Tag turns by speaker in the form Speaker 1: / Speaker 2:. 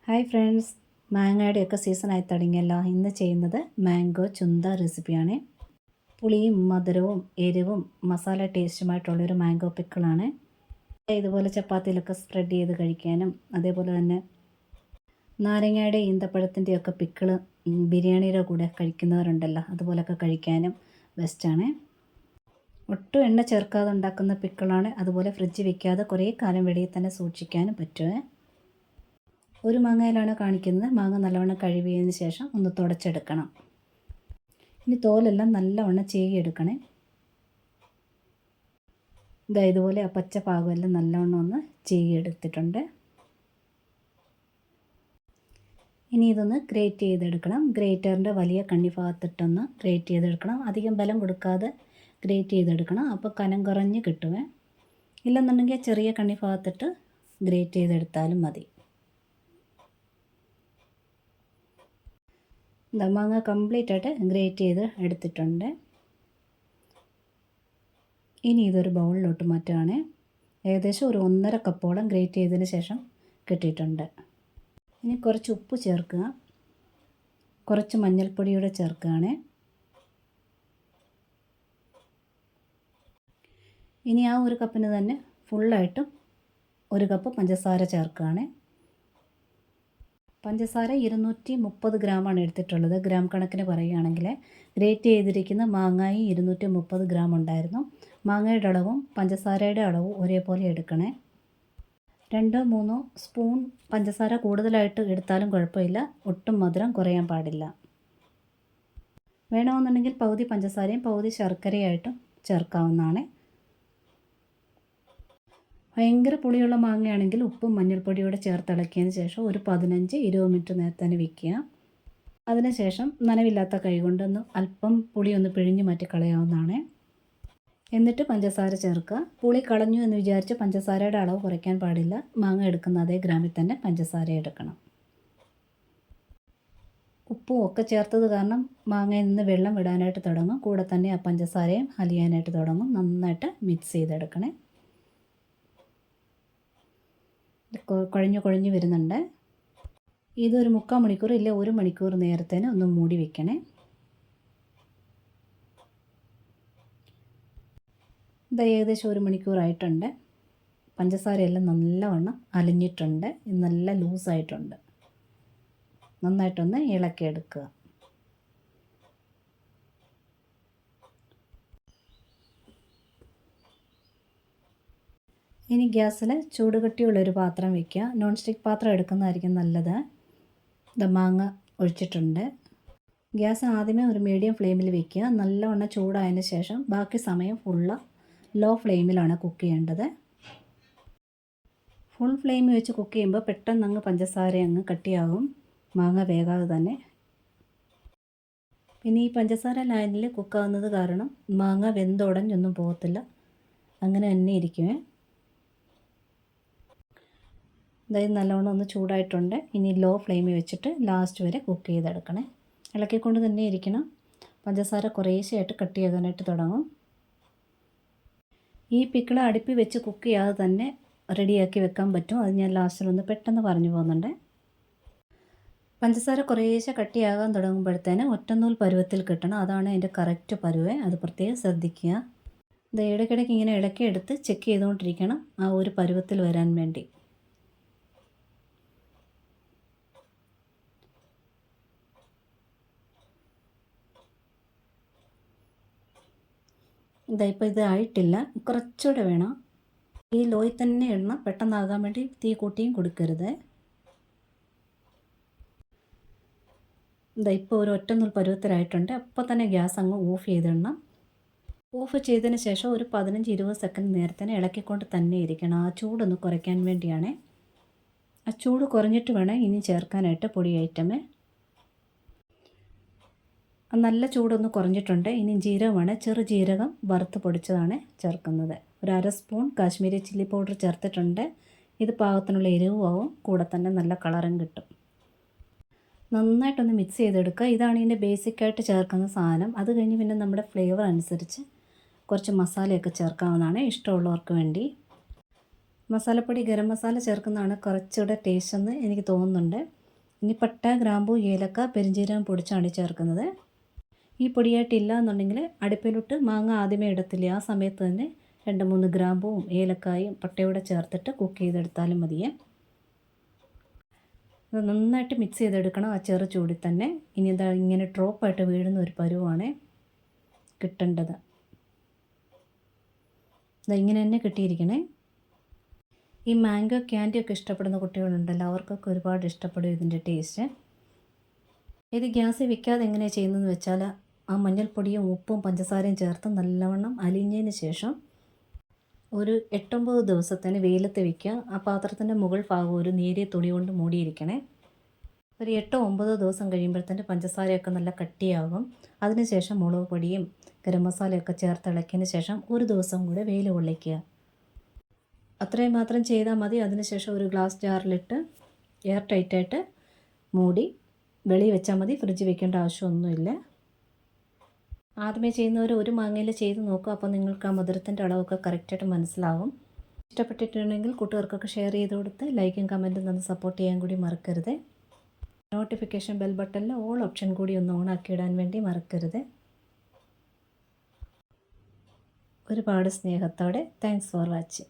Speaker 1: Hi friends, മാങ്ങയുടെയൊക്കെ സീസണായി തുടങ്ങിയല്ലോ. ഇന്ന് ചെയ്യുന്നത് മാംഗോ ചുന്ത റെസിപ്പിയാണ്. പുളിയും മധുരവും എരിവും മസാല ടേസ്റ്റുമായിട്ടുള്ളൊരു മാംഗോ പിക്കിളാണ്. ഇതുപോലെ ചപ്പാത്തിയിലൊക്കെ സ്പ്രെഡ് ചെയ്ത് കഴിക്കാനും അതേപോലെ തന്നെ നാരങ്ങയുടെ ഈന്തപ്പഴത്തിൻ്റെയൊക്കെ പിക്കിള് ബിരിയാണിയുടെ കൂടെ കഴിക്കുന്നവരുണ്ടല്ലോ, അതുപോലൊക്കെ കഴിക്കാനും ബെസ്റ്റാണ്. ഒട്ടും എണ്ണ ചേർക്കാതെ ഉണ്ടാക്കുന്ന പിക്കിളാണ്. അതുപോലെ ഫ്രിഡ്ജിൽ വെക്കാതെ കുറേ കാലം വെളിയിൽ തന്നെ സൂക്ഷിക്കാനും പറ്റുമേ. ഒരു മാങ്ങയിലാണ് കാണിക്കുന്നത്. മാങ്ങ നല്ലവണ്ണം കഴുകിയതിന് ശേഷം ഒന്ന് തുടച്ചെടുക്കണം. ഇനി തോലെല്ലാം നല്ലവണ്ണം ചീകിയെടുക്കണേ. ഇതുപോലെ ആ പച്ച ഭാഗമെല്ലാം നല്ലവണ്ണം ഒന്ന് ചീകിയെടുത്തിട്ടുണ്ട്. ഇനി ഇതൊന്ന് ഗ്രേറ്റ് ചെയ്തെടുക്കണം. ഗ്രേറ്ററിൻ്റെ വലിയ കണ്ണി ഭാഗത്തിട്ടൊന്ന് ഗ്രേറ്റ് ചെയ്തെടുക്കണം. അധികം ബലം കൊടുക്കാതെ ഗ്രേറ്റ് ചെയ്തെടുക്കണം. അപ്പോൾ കനം കുറഞ്ഞ് കിട്ടുമേ. ഇല്ലെന്നുണ്ടെങ്കിൽ ചെറിയ കണ്ണി ഭാഗത്തിട്ട് ഗ്രേറ്റ് ചെയ്തെടുത്താലും മതി. മാങ്ങ കംപ്ലീറ്റ് ആയിട്ട് ഗ്രേറ്റ് ചെയ്ത് എടുത്തിട്ടുണ്ട്. ഇനി ഇതൊരു ബൗളിലോട്ട് മാറ്റുകയാണ്. ഏകദേശം ഒരു 1.5 കപ്പോളം ഗ്രേറ്റ് ചെയ്തതിന് ശേഷം കിട്ടിയിട്ടുണ്ട്. ഇനി കുറച്ച് ഉപ്പ് ചേർക്കുക, കുറച്ച് മഞ്ഞൾപ്പൊടിയൂടെ ചേർക്കുകയാണ്. ഇനി ആ ഒരു കപ്പിന് തന്നെ ഫുള്ളായിട്ടും 1 കപ്പ് പഞ്ചസാര ചേർക്കുകയാണ്. പഞ്ചസാര 230 ഗ്രാമാണ് എടുത്തിട്ടുള്ളത്. ഗ്രാം കണക്കിന് പറയുകയാണെങ്കിൽ ഗ്രേറ്റ് ചെയ്തിരിക്കുന്ന മാങ്ങായി 230 ഗ്രാം ഉണ്ടായിരുന്നു. മാങ്ങയുടെ അളവും പഞ്ചസാരയുടെ അളവും ഒരേപോലെ എടുക്കണേ. 2-3 സ്പൂൺ പഞ്ചസാര കൂടുതലായിട്ട് എടുത്താലും കുഴപ്പമില്ല. ഒട്ടും മധുരം കുറയാൻ പാടില്ല. വേണമെന്നുണ്ടെങ്കിൽ പകുതി പഞ്ചസാരയും പകുതി ശർക്കരയായിട്ടും ചേർക്കാവുന്നതാണ്. ഭയങ്കര പുളിയുള്ള മാങ്ങയാണെങ്കിൽ ഉപ്പും മഞ്ഞൾപ്പൊടിയോടെ ചേർത്തിളക്കിയതിന് ശേഷം ഒരു 15-20 മിനിറ്റ് നേരത്തെ തന്നെ വയ്ക്കുക. അതിനുശേഷം നനവില്ലാത്ത കൈ കൊണ്ടൊന്ന് അല്പം പുളി ഒന്ന് പിഴിഞ്ഞ് മാറ്റി കളയാവുന്നതാണ്. എന്നിട്ട് പഞ്ചസാര ചേർക്കുക. പുളി കളഞ്ഞു എന്ന് വിചാരിച്ച് പഞ്ചസാരയുടെ അളവ് കുറയ്ക്കാൻ പാടില്ല. മാങ്ങ എടുക്കുന്ന അതേ ഗ്രാമിൽ തന്നെ പഞ്ചസാര എടുക്കണം. ഉപ്പും ഒക്കെ ചേർത്തത് കാരണം മാങ്ങയിൽ നിന്ന് വെള്ളം വിടാനായിട്ട് തുടങ്ങും. കൂടെ തന്നെ ആ പഞ്ചസാരയും അലിയാനായിട്ട് തുടങ്ങും. നന്നായിട്ട് മിക്സ് ചെയ്തെടുക്കണേ. കുഴഞ്ഞു വരുന്നുണ്ട്. ഇതൊരു 3/4 മണിക്കൂർ ഇല്ല 1 മണിക്കൂർ നേരത്തേന് ഒന്ന് മൂടി വെക്കണേ. ഇത് ഏകദേശം 1 മണിക്കൂറായിട്ടുണ്ട്. പഞ്ചസാരയെല്ലാം നല്ലവണ്ണം അലിഞ്ഞിട്ടുണ്ട്. നല്ല ലൂസായിട്ടുണ്ട്. നന്നായിട്ടൊന്ന് ഇളക്കിയെടുക്കുക. ഇനി ഗ്യാസിൽ ചൂടുകട്ടിയുള്ളൊരു പാത്രം വയ്ക്കുക. നോൺ സ്റ്റിക്ക് പാത്രം എടുക്കുന്നതായിരിക്കും നല്ലത്. മാങ്ങ ഒഴിച്ചിട്ടുണ്ട്. ഗ്യാസ് ആദ്യമേ ഒരു മീഡിയം ഫ്ലെയിമിൽ വയ്ക്കുക. നല്ലവണ്ണം ചൂടായതിന് ശേഷം ബാക്കി സമയം ഫുള്ള് ലോ ഫ്ലെയിമിലാണ് കുക്ക് ചെയ്യേണ്ടത്. ഫുൾ ഫ്ലെയിം വെച്ച് കുക്ക് ചെയ്യുമ്പോൾ പെട്ടെന്ന് അങ്ങ് പഞ്ചസാര അങ്ങ് കട്ടിയാകും, മാങ്ങ വേകാതെ തന്നെ. പിന്നെ ഈ പഞ്ചസാര ലൈനിൽ കുക്കാവുന്നത് കാരണം മാങ്ങ വെന്തുടഞ്ഞൊന്നും പോകത്തില്ല, അങ്ങനെ തന്നെ ഇരിക്കുമേ. അതായത് നല്ലവണ്ണം ഒന്ന് ചൂടായിട്ടുണ്ട്. ഇനി ലോ ഫ്ലെയിമിൽ വെച്ചിട്ട് ലാസ്റ്റ് വരെ കുക്ക് ചെയ്തെടുക്കണേ. ഇളക്കിക്കൊണ്ട് തന്നെ ഇരിക്കണം. പഞ്ചസാര കുറേശ്ശെയായിട്ട് കട്ടിയാകാനായിട്ട് തുടങ്ങും. ഈ പിക്കിള് അടുപ്പിൽ വെച്ച് കുക്ക് ചെയ്യാതെ തന്നെ റെഡിയാക്കി വെക്കാൻ പറ്റും. അത് ഞാൻ ലാസ്റ്റിലൊന്ന് പെട്ടെന്ന് പറഞ്ഞു പോകുന്നുണ്ട്. പഞ്ചസാര കുറേശ്ശെ കട്ടിയാകാൻ തുടങ്ങുമ്പോഴത്തേന് ഒറ്റനൂൽ പരുവത്തിൽ കിട്ടണം. അതാണ് അതിൻ്റെ കറക്റ്റ് പരുവേ. അത് പ്രത്യേകം ശ്രദ്ധിക്കുക. ഇത് ഇടയ്ക്കിടയ്ക്ക് ഇങ്ങനെ ഇളക്കിയെടുത്ത് ചെക്ക് ചെയ്തുകൊണ്ടിരിക്കണം ആ ഒരു പരുവത്തിൽ വരാൻ വേണ്ടി. ഇപ്പോൾ ഇത് ആയിട്ടില്ല, കുറച്ചുകൂടെ വേണം. ഈ ലോയിൽ തന്നെ ഇടണം. പെട്ടെന്നാകാൻ വേണ്ടി തീ കൂട്ടിയും കൊടുക്കരുത്. ഇപ്പോൾ ഒരു ഒറ്റനൂൽ പരുവത്തിലായിട്ടുണ്ട്. അപ്പോൾ തന്നെ ഗ്യാസ് അങ്ങ് ഓഫ് ചെയ്തിടണം. ഓഫ് ചെയ്തതിന് ശേഷം ഒരു 15-20 സെക്കൻഡ് നേരത്തിന് ഇളക്കിക്കൊണ്ട് തന്നെ ഇരിക്കണം. ആ ചൂടൊന്ന് കുറയ്ക്കാൻ വേണ്ടിയാണ്. ആ ചൂട് കുറഞ്ഞിട്ട് വേണം ഇനി ചേർക്കാനായിട്ട് പൊടി ഐറ്റമേ. നല്ല ചൂടൊന്ന് കുറഞ്ഞിട്ടുണ്ട്. ഇനി ജീരകമാണ്. ചെറു ജീരകം വറുത്ത് പൊടിച്ചതാണ് ചേർക്കുന്നത്. ഒരു 1/2 സ്പൂൺ കാശ്മീരി ചില്ലി പൗഡർ ചേർത്തിട്ടുണ്ട്. ഇത് പാകത്തിനുള്ള എരിവും ആവും, കൂടെ തന്നെ നല്ല കളറും കിട്ടും. നന്നായിട്ടൊന്ന് മിക്സ് ചെയ്തെടുക്കുക. ഇതാണ് ഇതിൻ്റെ ബേസിക്കായിട്ട് ചേർക്കുന്ന സാധനം. അത് കഴിഞ്ഞ് പിന്നെ നമ്മുടെ ഫ്ലേവർ അനുസരിച്ച് കുറച്ച് മസാലയൊക്കെ ചേർക്കാവുന്നതാണ്, ഇഷ്ടമുള്ളവർക്ക് വേണ്ടി. മസാലപ്പൊടി ഗരം മസാല ചേർക്കുന്നതാണ് കുറച്ചുകൂടെ ടേസ്റ്റ് എന്ന് എനിക്ക് തോന്നുന്നുണ്ട്. ഇനി പട്ട, ഗ്രാമ്പൂ, ഏലക്ക, പെരുംജീരകം പൊടിച്ചാണ് ചേർക്കുന്നത്. ഈ പൊടിയായിട്ടില്ല എന്നുണ്ടെങ്കിൽ അടുപ്പിലോട്ട് മാങ്ങ ആദ്യമേ ഇടത്തില്ലേ, ആ സമയത്ത് തന്നെ 2-3 ഗ്രാമ്പൂവും ഏലക്കായും പട്ടയോടെ ചേർത്തിട്ട് കുക്ക് ചെയ്തെടുത്താലും മതിയേ. അത് നന്നായിട്ട് മിക്സ് ചെയ്തെടുക്കണം ആ ചെറു ചൂടിൽ തന്നെ. ഇനി ഇതാ ഇങ്ങനെ ഡ്രോപ്പായിട്ട് വീഴുന്ന ഒരു പരുവാണ് കിട്ടേണ്ടത്. ഇതാ ഇങ്ങനെ തന്നെ കിട്ടിയിരിക്കണേ. ഈ മാംഗോ ക്യാൻഡിയൊക്കെ ഇഷ്ടപ്പെടുന്ന കുട്ടികളുണ്ടല്ലോ, അവർക്കൊക്കെ ഒരുപാട് ഇഷ്ടപ്പെടും ഇതിൻ്റെ ടേസ്റ്റ്. ഇത് ഗ്യാസിൽ വെക്കാതെ എങ്ങനെയാണ് ചെയ്യുന്നതെന്ന് വെച്ചാൽ ആ മഞ്ഞൾപ്പൊടിയും ഉപ്പും പഞ്ചസാരയും ചേർത്ത് നല്ലവണ്ണം അലിഞ്ഞതിന് ശേഷം ഒരു 8-9 ദിവസത്തിന് വെയിലത്ത് വയ്ക്കുക. ആ പാത്രത്തിൻ്റെ മുകൾ ഭാഗം ഒരു നേരിയ തുണി കൊണ്ട് മൂടിയിരിക്കണേ. ഒരു 8-9 ദിവസം കഴിയുമ്പോഴത്തേന് പഞ്ചസാരയൊക്കെ നല്ല കട്ടിയാകും. അതിനുശേഷം മുളക് പൊടിയും ഗരം മസാലയൊക്കെ ചേർത്ത് ഇളക്കിയതിന് ശേഷം ഒരു ദിവസം കൂടെ വെയിൽ കൊള്ളിക്കുക. അത്രയും മാത്രം ചെയ്താൽ മതി. അതിനുശേഷം ഒരു ഗ്ലാസ് ജാറിലിട്ട് എയർ ടൈറ്റായിട്ട് മൂടി വെളിയിൽ വെച്ചാൽ മതി. ഫ്രിഡ്ജിൽ വെക്കേണ്ട ആവശ്യമൊന്നുമില്ല. ആദ്യമേ ചെയ്യുന്നവർ ഒരു മാങ്ങയിൽ ചെയ്ത് നോക്കുക. അപ്പോൾ നിങ്ങൾക്ക് ആ മധുരത്തിൻ്റെ അളവൊക്കെ കറക്റ്റായിട്ട് മനസ്സിലാവും. ഇഷ്ടപ്പെട്ടിട്ടുണ്ടെങ്കിൽ കൂട്ടുകാർക്കൊക്കെ ഷെയർ ചെയ്ത് കൊടുത്ത് ലൈക്കും കമൻറ്റും തന്ന് സപ്പോർട്ട് ചെയ്യാൻ കൂടി മറക്കരുത്. നോട്ടിഫിക്കേഷൻ ബെൽ ബട്ടണിൽ ഓൾ ഓപ്ഷൻ കൂടി ഒന്ന് ഓണാക്കി ഇടാൻ വേണ്ടി മറക്കരുത്. ഒരുപാട് സ്നേഹത്തോടെ താങ്ക്സ് ഫോർ വാച്ചിങ്.